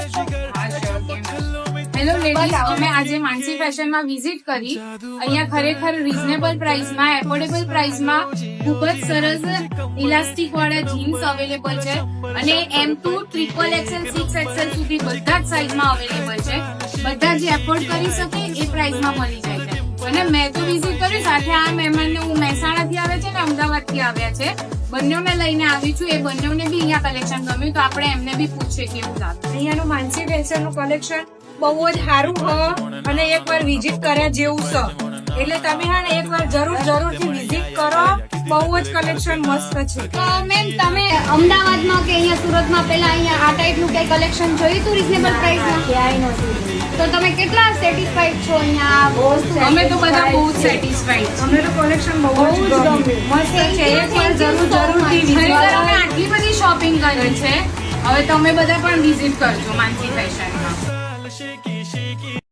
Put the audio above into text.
શકશો? Hello ladies, અમે આજે માનસી ફેશનમાં વિઝિટ કરી. અહીંયા ખરેખર રીઝનેબલ પ્રાઇસમાં, એફોર્ડેબલ પ્રાઇસમાં ખૂબ જ સરસ ઇલાસ્ટિક વાળા જીન્સ અવેલેબલ છે અને M2 ટ્રિપલ XL 6XL સુધી બધા જ સાઇઝમાં અવેલેબલ છે. બધા જે એફોર્ડ કરી શકે એ પ્રાઇસમાં મળી જાય છે. અને મેં તો વિઝિટ કર્યું, સાથે આ મહેમાનને હું મહેસાણાથી આવે છે ને અમદાવાદથી આવ્યા છે, બંનેને લઈને આવી છું. એ બંનેને બી અહીંયા કલેક્શન ગમ્યું, તો આપણે એમને બી પૂછીએ કેવું લાગે. અહીંયાનું માનસી ફેશનનું કલેક્શન બહુ જ સારું હ અને એકવાર વિઝિટ કર્યા જેવું છે. એટલે તમે હા ને એકવાર જરૂરથી વિઝિટ કરો. બહુ જ કલેક્શન મસ્ત છે. તો મેમ, તમે અમદાવાદમાં કે અહીંયા સુરતમાં પહેલા અહીંયા આ ટાઈપનું કઈ કલેક્શન જોયું હતું રીઝનેબલ પ્રાઇસમાં? ક્યાંય નહોતું. તો તમે કેટલા સેટિસ્ફાઈડ છો અહીંયા આ વસ્તુ? અમે તો બધા બહુ સેટિસ્ફાઈડ. અમને તો કલેક્શન બહુ જ ગમ્યું. મસ્ત છે. એકવાર જરૂરથી વિઝિટ ખરેખર કરો. અમે આટલી બધી શોપિંગ કરી છે. હવે તમે બધા પણ વિઝિટ કરજો માનસી ફેશનમાં.